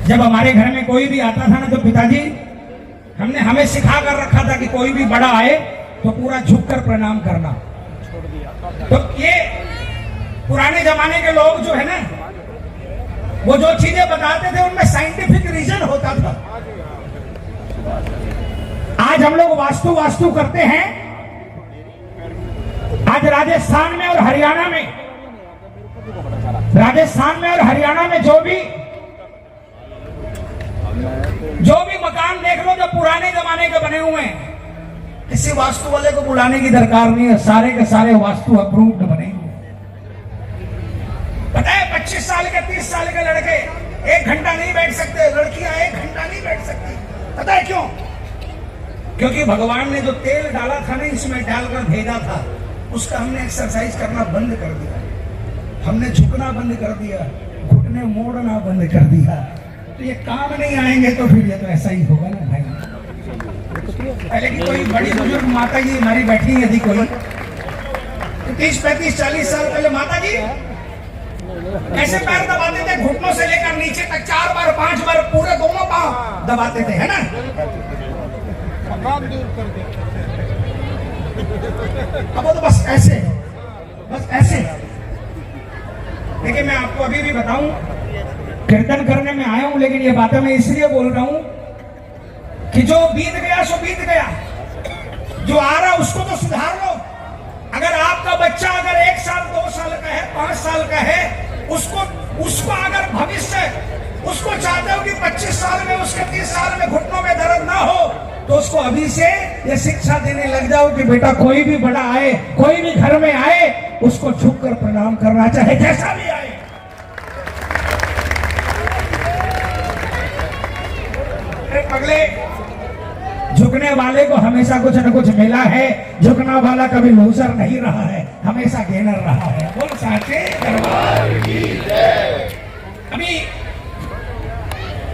जब हमारे घर में कोई भी आता था ना तो पिताजी हमने हमें सिखा कर रखा था कि कोई भी बड़ा आए तो पूरा झुककर प्रणाम करना। तो ये पुराने जमाने के लोग जो है ना, वो जो चीजें बताते थे उनमें साइंटिफिक रीजन होता था। आज हम लोग वास्तु करते हैं। आज राजस्थान में और हरियाणा में जो भी मकान देख लो जो पुराने जमाने के बने हुए हैं, किसी वास्तु वाले को बुलाने की दरकार नहीं है, सारे के सारे वास्तु अप्रूव्ड बने हुए। पता है 25 साल के 30 साल के लड़के 1 घंटा नहीं बैठ सकते, लड़कियां 1 घंटा नहीं बैठ सकती। पता है क्यों? क्योंकि भगवान ने जो तेल डाला था ना, इसमें डालकर भेजा था, उसका हमने एक्सरसाइज करना बंद कर दिया, हमने झुकना बंद कर दिया, घुटने मोड़ना बंद कर दिया। तो ये काम नहीं आएंगे तो फिर ये तो ऐसा ही होगा ना भाई। पहले की कोई बड़ी बुजुर्ग माता जी हमारी बैठी यदि कोई 30, 35, 40 साल पहले माता जी ऐसे पैर दबाते थे, घुटनों से लेकर नीचे तक 4 बार 5 बार पूरे दोनों पांव दबाते थे, है ना। अब वो तो बस ऐसे देखिए, मैं आपको अभी भी बताऊं, कीर्तन करने में आया हूं, लेकिन ये बातें मैं इसलिए बोल रहा हूं कि जो बीत गया सो बीत गया, जो आ रहा उसको तो सुधार लो। अगर आपका बच्चा अगर 1 साल 2 साल का है, 5 साल का है, उसको अगर भविष्य उसको चाहते हो कि 25 साल में उसके 30 साल में घुटनों में दर्द ना हो, तो उसको अभी से ये शिक्षा देने लग जाओ कि बेटा कोई भी बड़ा आए, कोई भी घर में आए, उसको झुककर प्रणाम करना, चाहे जैसा भी आए। अगले झुकने वाले को हमेशा कुछ न कुछ मिला है, झुकना वाला कभी लूजर नहीं रहा है, हमेशा गेनर रहा है। बोल साचे दरबार की जय। अभी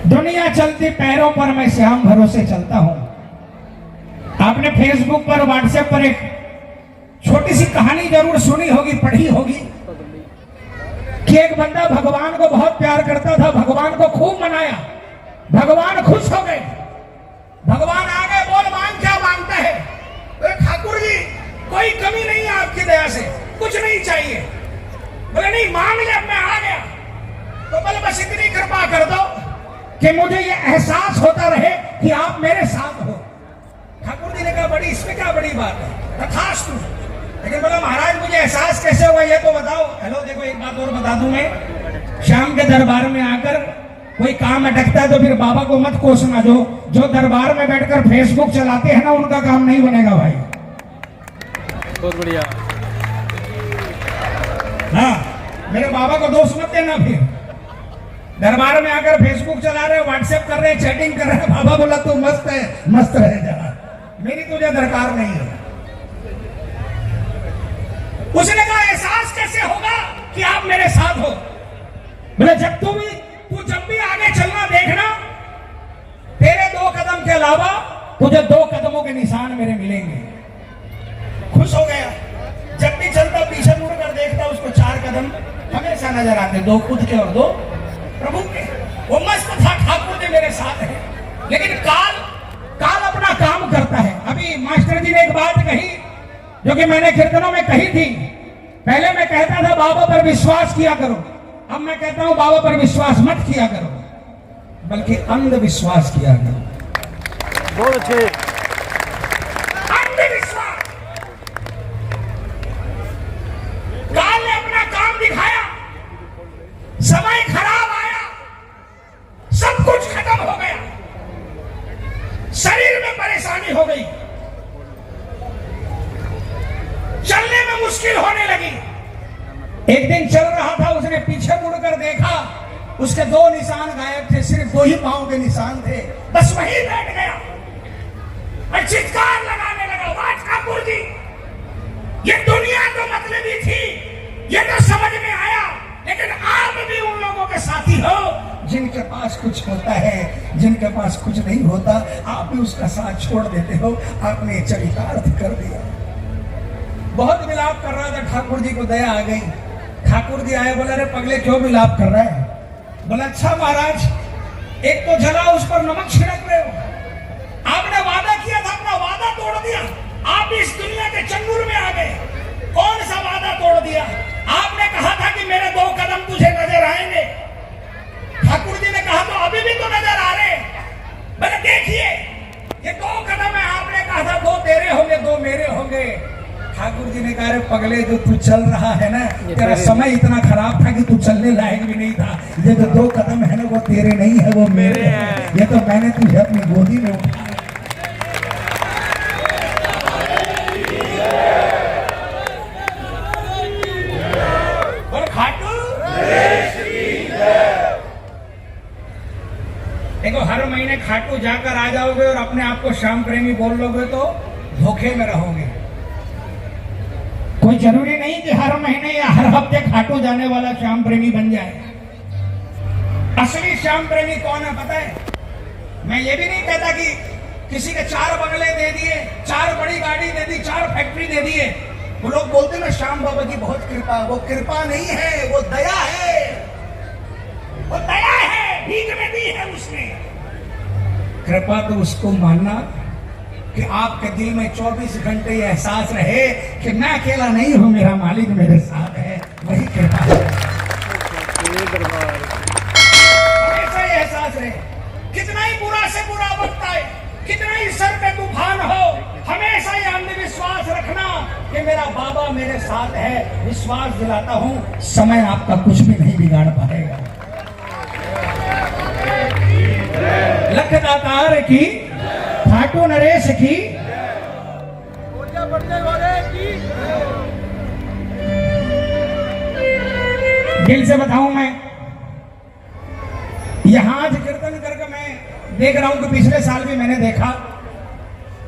दुनिया चलती पैरों पर, मैं श्याम भरोसे चलता हूं। आपने फेसबुक पर, व्हाट्सएप पर एक छोटी सी कहानी जरूर सुनी होगी, पढ़ी होगी, कि एक बंदा भगवान को बहुत प्यार करता था, भगवान को खूब मनाया, भगवान खुश हो गए, भगवान आ गए, बोल मांग क्या मांगता है? बोले ठाकुर जी कोई कमी नहीं है आपकी दया से, कुछ नहीं चाहिए। बोले नहीं मांग ले, मैं आ गया। तो बोले बस इतनी कृपा कर दो कि मुझे ये एहसास होता रहे कि आप मेरे साथ हो। ठाकुर जी ने कहा बड़ी, इसमें क्या बड़ी बात है, तथास्तु। लेकिन बोला महाराज मुझे एहसास कैसे हुआ ये तो बताओ। हेलो देखो एक बात और बता दूं मैं, शाम के दरबार में आकर कोई काम अटकता है तो फिर बाबा को मत कोसना। जो दरबार में बैठकर फेसबुक चलाते हैं ना, उनका काम नहीं बनेगा भाई। बहुत बढ़िया। हाँ, मेरे बाबा को दोष मत देना। फिर दरबार में आकर फेसबुक चला रहे, व्हाट्सएप कर रहे, चैटिंग कर रहे, बाबा बोला तू मस्त है, मस्त रहे जरा, मेरी तुझे दरकार नहीं है। उसने कहा एहसास कैसे होगा कि आप मेरे साथ हो? बोले तू जब भी आगे चलना देखना, तेरे 2 कदम के अलावा तुझे 2 कदमों के निशान मेरे मिलेंगे। खुश हो गया। जब भी चलता पीछे मुड़कर देखता, उसको 4 कदम हमेशा नजर आते, 2 खुद के और 2 प्रभु के। वो मस्त था, ठाकुर जी मेरे साथ है। लेकिन काल अपना काम करता है। अभी मास्टर जी ने एक बात कही जो कि मैंने कीर्तनों में कही थी। पहले मैं कहता था बाबा पर विश्वास किया करो, अब मैं कहता हूं बाबा पर विश्वास मत किया करो, बल्कि अंधविश्वास किया करो। बहुत अच्छे। अंधविश्वास। काल ने अपना काम दिखाया, समय खराब आया, सब कुछ खत्म हो गया, शरीर में परेशानी हो गई, चलने में मुश्किल होने लगी। एक दिन चल रहा था, उसने पीछे मुड़कर देखा, उसके 2 निशान गायब थे, सिर्फ 2 ही पांव के निशान थे। बस वहीं बैठ गया और चित्कार लगाने लगा, वाह ठाकुर जी ये दुनिया तो मतलबी थी, ये तो समझ में आया, लेकिन आप भी उन लोगों के साथी हो जिनके पास कुछ होता है, जिनके पास कुछ नहीं होता, आप भी उसका साथ छोड़ देते हो। आपने चरितार्थ कर दिया। बहुत विलाप कर रहा था, ठाकुर जी को दया आ गई। ठाकुर जी आए, बोला अरे पगले क्यों विलाप कर रहा है? बोला अच्छा महाराज एक तो जला उस पर नमक छिड़क रहे हो। आपने वादा किया था, अपना वादा तोड़ दिया। आप इस दुनिया के चंगुल में आ गए। कौन सा वादा तोड़ दिया? आपने कहा था कि मेरे 2 कदम तुझे नजर आएंगे। ठाकुर जी ने कहा तो अभी भी तो नजर आ रहे। मैंने देखिए ये 2 कदम है। आपने कहा था 2 तेरे होंगे 2 मेरे होंगे। ठाकुर जी ने कहा रे पगले, जो तू चल रहा है ना, तेरा समय इतना खराब था कि तू चलने लायक भी नहीं था। ये जो 2 कदम है ना, वो तेरे नहीं है, वो मेरे हैं। ये तो मैंने तुझे अपनी गोदी में उठाया। और खाटू देखो, हर महीने खाटू जाकर आ जाओगे और अपने आप को श्याम प्रेमी बोल लोगे तो धोखे में रहोगे। कोई जरूरी नहीं कि हर महीने या हर हफ्ते खाटू जाने वाला श्याम प्रेमी बन जाए। असली श्याम प्रेमी कौन है पता है? मैं ये भी नहीं कहता कि किसी ने 4 बंगले दे दिए, 4 बड़ी गाड़ी दे दी, 4 फैक्ट्री दे दिए। वो लोग बोलते ना श्याम बाबा की बहुत कृपा। वो कृपा नहीं है, वो दया है। वो दया है, भीख में दी है उसने। कृपा तो उसको मानना कि आपके दिल में 24 घंटे ये एहसास रहे कि मैं अकेला नहीं हूं, मेरा मालिक मेरे साथ है। वही कृपा है। हमेशा ये एहसास रहे, कितना ही बुरा से बुरा वक्त आए, कितना ही सर पे तूफान हो, हमेशा ये अंधविश्वास रखना कि मेरा बाबा मेरे साथ है। विश्वास दिलाता हूं, समय आपका कुछ भी नहीं बिगाड़ पाएगा। लख दातार की, खाटू नरेश की। दिल से बताऊं, मैं यहां आज कीर्तन करके मैं देख रहा हूं कि पिछले साल भी मैंने देखा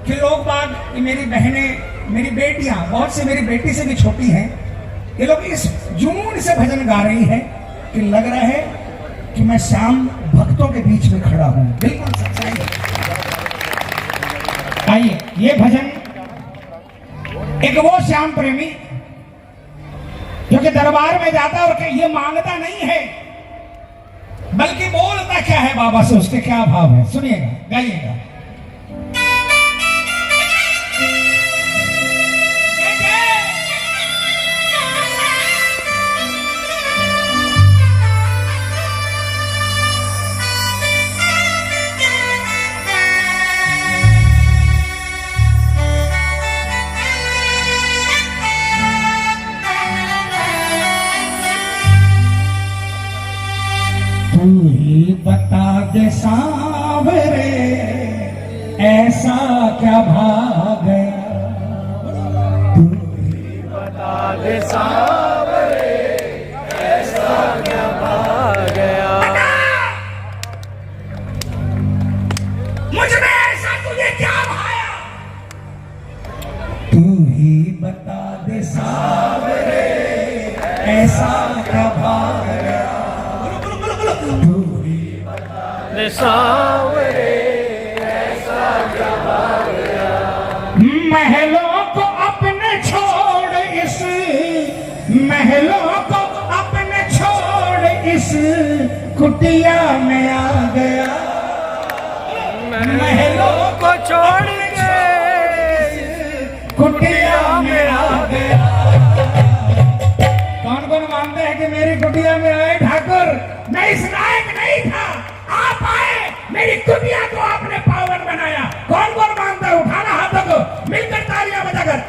कि लोग बाग, मेरी बहनें, मेरी बेटियां, बहुत सी मेरी बेटी से भी छोटी हैं, ये लोग इस जुनून से भजन गा रही हैं कि लग रहा है कि मैं श्याम भक्तों के बीच में खड़ा हूं। बिल्कुल सच्चाई है। आइए, ये भजन एक वो श्याम प्रेमी जो कि दरबार में जाता और ये मांगता नहीं है, बल्कि बोलता क्या है बाबा से, उसके क्या भाव है, सुनिएगा, गाइएगा। तू ही बता दे सांवरे, ऐसा क्या भाग गया। तू ही बता दे सांवरे, ऐसा क्या भाग गया। मुझ में ऐसा तुझे क्या भाया। तू ही बता दे सांवरे, ऐसा क्या भाग गया। सांवरे, ऐसा क्या भाग गया। महलों को अपने छोड़, इस महलों को अपने छोड़, इस कुटिया में आ गया। महलों को छोड़ के कुटिया में आ गया। कौन कौन मानते हैं कि मेरी कुटिया में आए ठाकुर? मैं इस लायक नहीं था, आप आए, मेरी कुटिया को आपने पावन बनाया। कौन कौन मानता है? उठाना हाथों को, मिलकर तालियां बजाकर।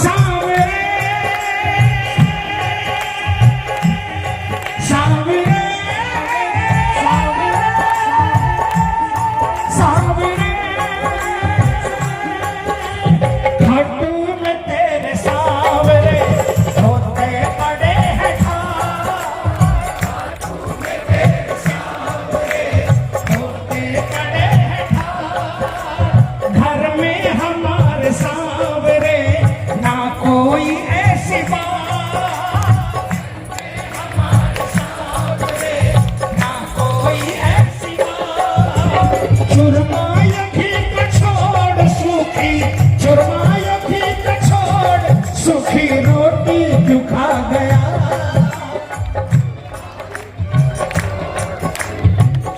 सांवरे सांवरे सांवरे घाटू में तेरे सांवरे होते पड़े हैं घाटू में तेरे सांवरे होते पड़े हैं घर में हमारे सांवरे ना कोई ऐसी बात हमारे सांवरे ना कोई ऐसी बात चुरमायखी का छोड़ सूखी चुरमायखी का छोड़ सूखी रोटी क्यों खा गया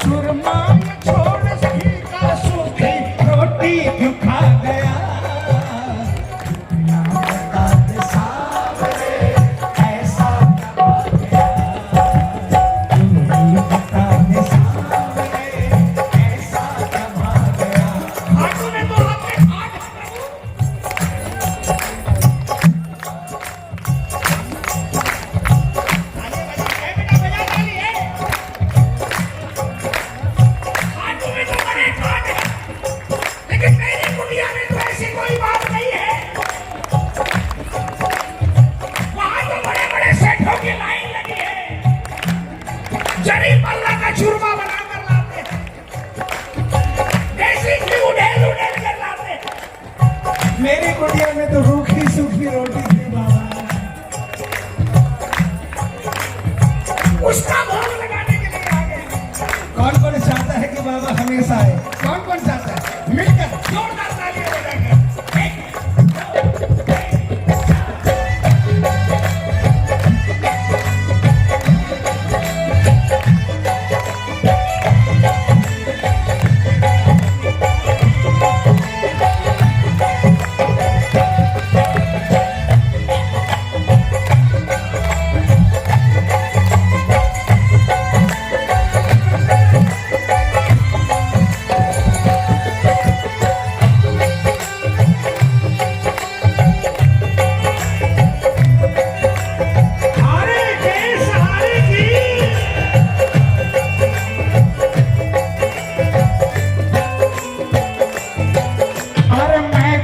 चुरमा छोड़ सखी का सूखी रोटी क्यों खा गया ना बता दे सांवरे ऐसा क्या हो गया तू ही बता दे सांवरे ऐसा क्या हो गया हाथों में तो आपने हाथ लेकिन मेरी कुटिया में तो ऐसी कोई बात नहीं है वहां तो बड़े बड़े सेठों की लाइन लगी है जरी पल्ला का चूरमा बनाकर लाते हैं देसी घी उड़ेल उड़ेल कर लाते हैं मेरी कुटिया में तो रूखी सूखी रोटी थी बाबा उसका भोग लगाने के लिए आ गए कौन कौन चाहता है कि बाबा हमेशा आए कौन कौन चाहता है मिलकर जोरदार तालियां बजाकर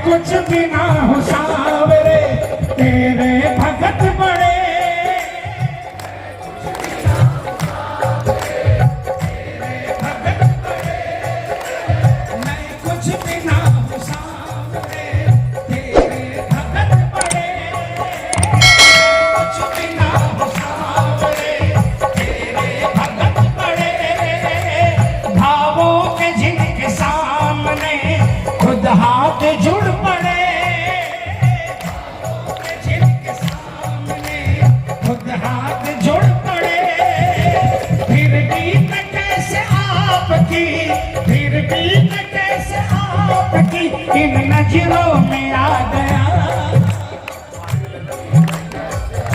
कुछ भी ना हो सांवरे तेरे भगत बड़े मैं कुछ भी ना हो सांवरे तेरे भगत बड़े कुछ भी ना हो सांवरे तेरे भगत बड़े भावों के जिनके सामने खुद हाथ जुड़ पड़े जिनके सामने खुद हाथ जुड़ पड़े फिर भी मैं कैसे आपकी फिर भी मैं कैसे आपकी इन नजरों में आ गया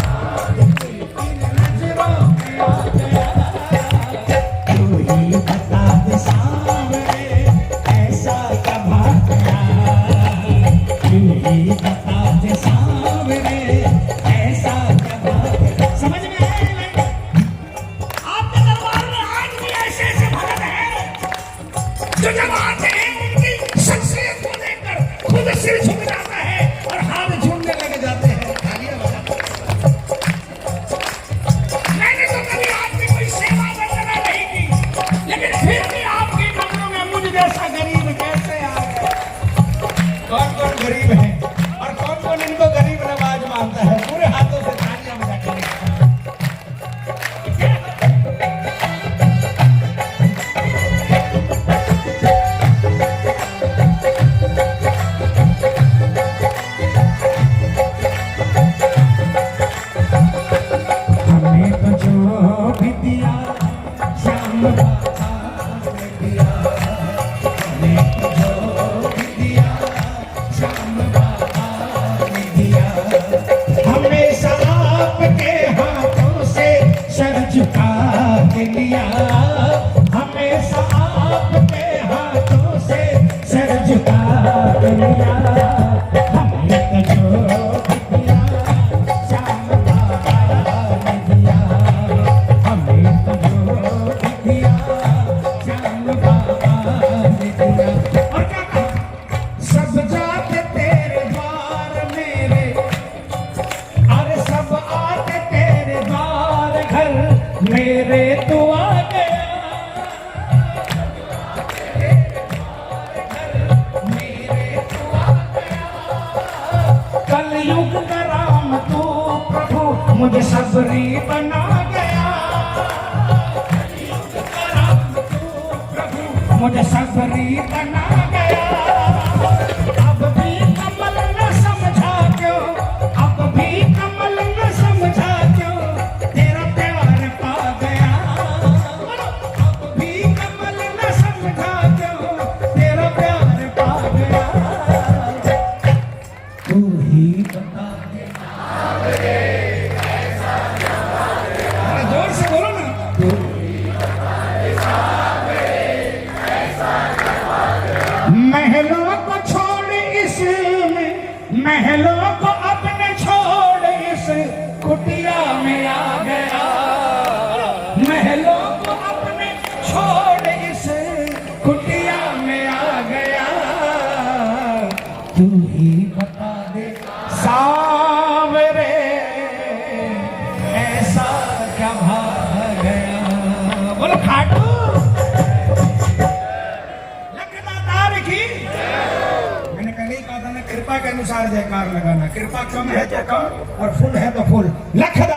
इन नजरों में आ गया तू ही बता दे सांवरे ऐसा क्या भाग गया तू ही बता दे सांवरे ऐसा क्या भाग गया समझ में आया ये लाइन? आपके दरबार में आज भी ऐसे ऐसे भगत हैं जो जब आते हैं उनकी शख्सियत को देखकर खुद सिर झुक जाता है और हाथ झूमने लग जाते हैं तालियां बजाते हैं। मैंने तो कभी आपकी कोई सेवा वंदना नहीं की लेकिन फिर भी आपकी नजरों में मुझ जैसा गरीब कैसे आ गया कौन कौन गरीब है और कौन कौन इनको गरीब नवाज मानता है पूरे हाथों से तालियां बजा के हमें तो जो भी दिया श्याम बाबा ने दिया हमें तो जो भी दिया श्याम बाबा ने दिया मुझे सबरी बना गया प्रभु, मुझे सबरी बना गया। अब भी कमल न समझा क्यों, अब भी कमल न समझा क्यों, तेरा प्यार पा गया। अब भी कमल न समझा क्यों, तेरा प्यार पा गया। तू ही बता दे जोर से बोलो ना, महलों को छोड़ इसमें, महलों को अपने छोड़ इस कुटिया में आ गया। महलों को अपने छोड़ इस कुटिया में आ गया। तू ही बता दे सावरे ऐसा क्या भाग गया। बोलो खाटू लखदातार की। मैंने पहले ही कहा था ना, कृपा के अनुसार जयकार लगाना। कृपा कम है तो कम और फुल है तो फुल। लखदा